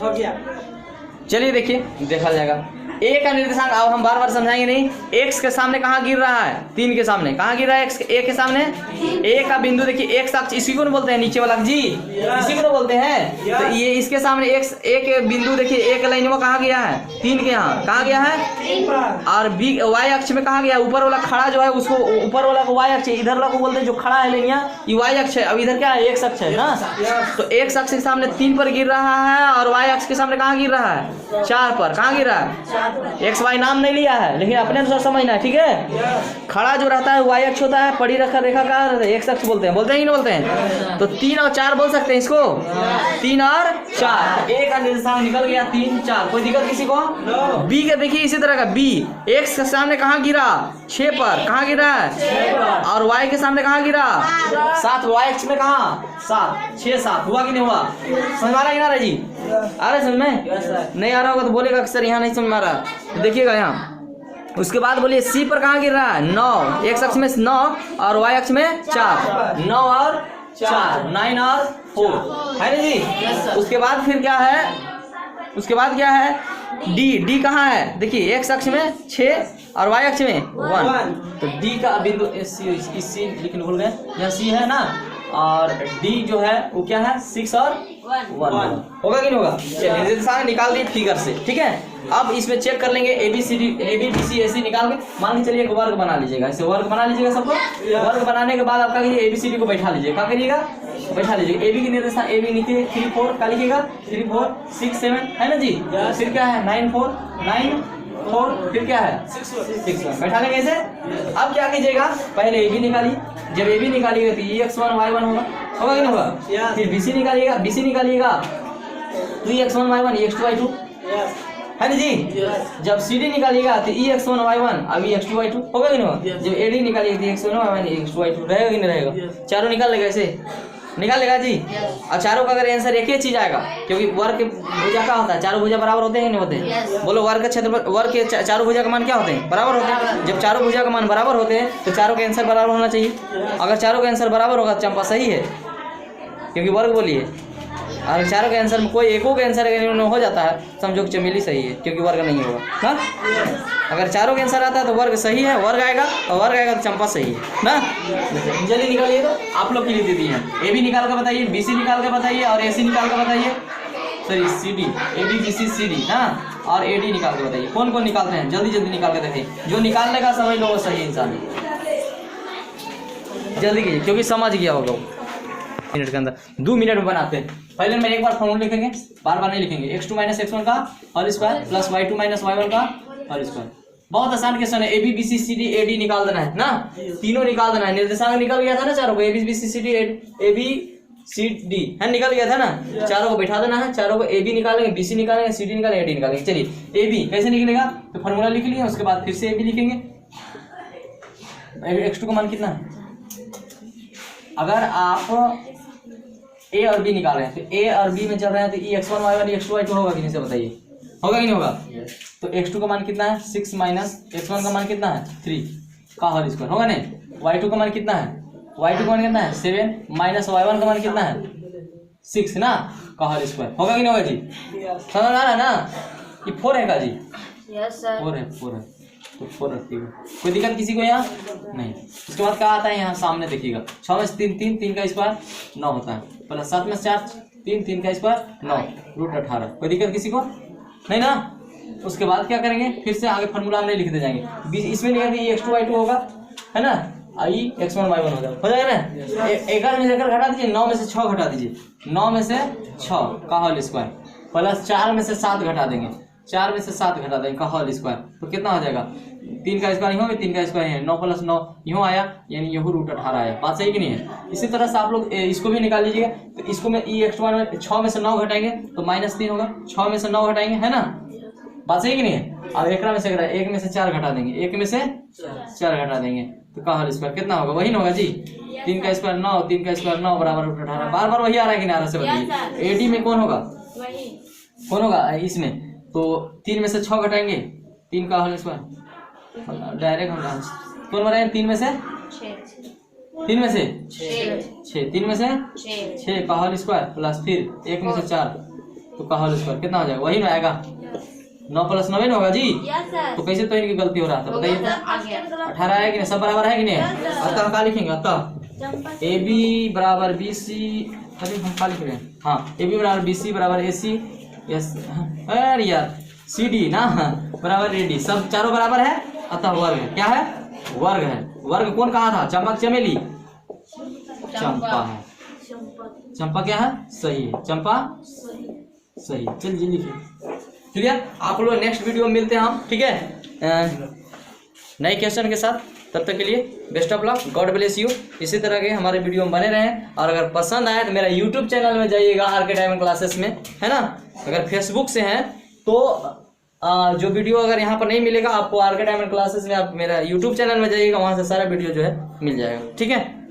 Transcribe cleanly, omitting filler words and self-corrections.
हो गया। चलिए देखिए, देखा जाएगा। ए का निर्देशांक अब हम बार बार समझाएंगे नहीं। एक्स के सामने कहाँ गिर रहा है? 3 के सामने। कहाँ गिर रहा है? ए के सामने। ए का बिंदु देखिए, एक्स अक्ष इसी को बोलते हैं, नीचे वाला जी, इसी को बोलते हैं। तो ये इसके सामने एक बिंदु देखिए, एक लाइन में कहाँ गया है? 3 के यहाँ कहाँ गया है? और बी वाई अक्ष में कहाँ गया? ऊपर वाला खड़ा जो है उसको, ऊपर वाला को वाई अक्ष है, इधर वाला को बोलते हैं जो खड़ा है लेनिया, ये वाई अक्ष है। अब इधर क्या है? एक्स अक्ष है ना। तो एक्स अक्ष के सामने 3 पर गिर रहा है और वाई अक्ष के सामने कहाँ गिर रहा है? 4 पर। कहाँ गिर रहा है? एक्स वाई नाम नहीं लिया है, लेकिन अपने अनुसार समझना है, ठीक है। खड़ा जो रहता है वाई अक्ष होता है, पड़ी रखा रेखा का एक्स अक्ष बोलते हैं कि नहीं बोलते हैं? तो 3 और 4 बोल सकते हैं इसको, 3 और 4। ए का निर्देशांक निकल गया 3 4। कोई दिक्कत किसी को? बी के देखिए इसी तरह का, बी एक्स के सामने कहाँ गिरा? 6 पर। कहाँ गिरा है? और वाई के सामने कहाँ गिरा? 7। वाई अक्ष में कहाँ? 7 6 7। हुआ कि नहीं हुआ? समझ आ रहा है ना जी? आ रहा है समझ में? नहीं आ रहा होगा तो बोलेगा अक्सर यहाँ नहीं समझ में आ रहा। देखिएगा यहाँ। उसके बाद बोलिए सी पर कहाँ गिर रहा है? 9। एक्स अक्ष में 9 और वाई अक्ष में 4। 9 और 4, 9 और 4 है ना जी। उसके बाद फिर क्या है? उसके बाद क्या है? डी कहाँ है? देखिए एक्स अक्ष में 6 और वाई अक्ष में 1। तो डी का बिंदु सी लिखने भूल गए, यहाँ सी है ना, और डी जो है वो क्या है? 6 और 1 होगा कि नहीं होगा? चलिए निर्देशांक निकाल दिए फिगर से, ठीक है। अब इसमें चेक कर लेंगे ए बी बी सी ए सी निकाल के। मान के चलिए एक वर्ग बना लीजिएगा, ऐसे वर्ग बना लीजिएगा सबको। वर्ग बनाने के बाद आपका ए बी सी डी को बैठा लीजिएगा। क्या करिएगा? बैठा लीजिएगा। ए बी की निर्देशांक ए बी नीचे 3 4 का लिखिएगा, 3 4 6 7 है ना जी। फिर क्या है? 9 4 9 4, फिर क्या है? 6 1। बैठा लेंगे ऐसे। अब क्या कीजिएगा? पहले ए बी निकालिए। जब ए बी निकालिएगा तो x1 y1 होगा कि नहीं होगा? फिर बी सी निकालिएगा, तो x1 y1 x2 y2 है ना जी। जब सी डी निकालिएगा तो x1 y1 अभी x2 y2 होगा कि नहीं होगा? जब ए डी निकालिएगा तो x1 y1 x2 y2 रहेगा कि नहीं रहेगा? चारों निकाल लेगा, ऐसे निकाल लेगा जी। और चारों का अगर आंसर एक ही चीज आएगा, क्योंकि वर्ग के भुजा क्या होता है? चारों भुजा बराबर होते हैं कि नहीं होते? बोलो वर्ग के क्षेत्र, वर्ग के चारों भुजा का मान क्या होते हैं? बराबर होते हैं। जब चारों भुजा का मान बराबर होते हैं तो चारों का आंसर बराबर होना चाहिए। अगर चारों का आंसर बराबर होगा तो चंपा सही है, क्योंकि वर्ग बोलिए। और चारों के आंसर में कोई एकों का आंसर अगर हो जाता है समझो कि चमेली सही है, क्योंकि वर्ग नहीं होगा। हाँ, अगर चारों के आंसर आता है तो वर्ग सही है, वर्ग आएगा, और वर्ग आएगा तो चंपा सही है ना। जल्दी निकालिए, तो आप लोग के लिए दे दिए हैं। ए बी निकाल कर बताइए, बी सी निकाल कर बताइए, और ए सी निकाल कर बताइए। Sorry C D, A B B C C D, हाँ, और ए डी निकाल कर बताइए। कौन कौन निकालते हैं? जल्दी जल्दी निकाल कर देखिए। जो निकाल लेगा समझ लो वो सही इंसान है। जल्दी कीजिए, क्योंकि समझ गया होगा। मिनट के अंदर 2 मिनट में बनाते हैं। पहले मैं एक बार फॉर्मूला लिखेंगे, बार बार नहीं लिखेंगे। x2 - x1 का whole square plus y2 - y1 का होल स्क्वायर। बहुत आसान क्वेश्चन है। A B B C C D A D निकाल देना है ना, तीनों निकाल देना है। निर्देशांक निकल गया था ना चारों को, A B C C D A B C D है, निकल गया था ना। चारों को बैठा देना है। चारों को ए बी निकालेंगे, बी सी निकालेंगे, सी डी निकालेंगे, ए डी निकालेंगे। चलिए ए बी कैसे निकलेगा? तो फॉर्मूला लिख लिया, उसके बाद फिर से ए बी लिखेंगे। x2 का मान कितना है? अगर आप ए और बी निकाल रहे हैं तो ए और बी में चल रहे हैं तो x1 y1 x2 y2 होगा कि नहीं से बताइए? होगा कि नहीं होगा? तो x2 का मान कितना है? 6 माइनस x1 का मान कितना है? 3 का होल स्क्वायर होगा नहीं। y2 का मान कितना है? y2 का मान कितना है? 7 माइनस y1 का मान कितना है? 6 ना, का होल स्क्वायर होगा कि नहीं होगा जी? समझ आ रहा है ना? ये 4 है का जी? Yes sir. 4 है, 4 है, तो 4 रखिएगा। कोई दिक्कत किसी को यहाँ नहीं। उसके बाद क्या आता है? यहाँ सामने देखिएगा। 6 में 3 3 3 का स्क्वायर 9 होता है, प्लस 7 में 4 3 3 का स्क्वायर 9 रूट 18। कोई दिक्कत किसी को नहीं ना? उसके बाद क्या करेंगे? फिर से आगे फॉर्मूला हम नहीं लिखते जाएंगे। इसमें लिखेंगे x2 y2 होगा, है ना, आई x1 y1 हो जाएगा ना। 11 में से घटा दीजिए, 9 में से 6 घटा दीजिए, 9 में से 6 का होल स्क्वायर प्लस 4 में से 7 घटा देंगे, 4 में से 7 घटा देंगे का होल स्क्वायर। तो कितना हो जाएगा? 3 का स्क्वायर यूँ, 3 का स्क्वायर है, 9 प्लस 9 यूँ आया, यानी यूँ रूट 18 आया। बात सही कि नहीं है? इसी तरह से आप लोग इसको भी निकाल लीजिएगा। तो इसको में x1 में 6 में से 9 घटाएंगे तो -3 होगा, 6 में से 9 घटाएंगे, है ना। बात सही कि नहीं है? अब एक में से 1 में से 4 घटा देंगे, 1 में से 4 घटा देंगे तो का होल स्क्वायर कितना होगा? वही ना होगा जी। 3 का स्क्वायर 9, 3 का स्क्वायर 9 बराबर रूट 18। बार बार वही आ रहा है कि नहीं आ रहा से बताइए। एडी में कौन होगा? कौन होगा इसमें? तो 3 में से 6 घटाएंगे, 3 का होल स्क्वायर डायरेक्ट हम कौन बनाएंगे? 3 में से 3 में से 6, 3 में से 6 का होल स्क्वायर प्लस फिर 1 में से 4 तो का होल स्क्वायर कितना हो जाएगा, वही ना आएगा 9 + 9 होगा जी। तो कैसे तो इनकी गलती हो रहा था बताइए तो, 18 है कि नहीं, सब बराबर है कि नहीं। अतः क्या लिखेंगे, अतः ए बी बराबर बी सी, अरे हम क्या लिख रहे हैं, हाँ ए बी बराबर बी सी बराबर ए सी, यस अरे यार सी डी ना बराबर ए डी, सब चारों बराबर है। अतः वर्ग क्या है, वर्ग है। वर्ग कौन कहा था, चंपा चमेली, चंपा है। चंपा क्या है, सही है, चंपा सही। चलिए लिखिए, क्लियर। आप लोग नेक्स्ट वीडियो में मिलते हैं हम, ठीक है, नए क्वेश्चन के साथ। तब तक के लिए best of luck, God bless you. इसी तरह के हमारे वीडियो में बने रहें, और अगर पसंद आए तो मेरा यूट्यूब चैनल में जाइएगा आर.के. डायमंड क्लासेस में, है ना। अगर फेसबुक से हैं तो जो वीडियो अगर यहाँ पर नहीं मिलेगा आपको आर.के. डायमंड क्लासेस में, आप मेरा यूट्यूब चैनल में जाइएगा, वहाँ से सारा वीडियो जो है मिल जाएगा, ठीक है।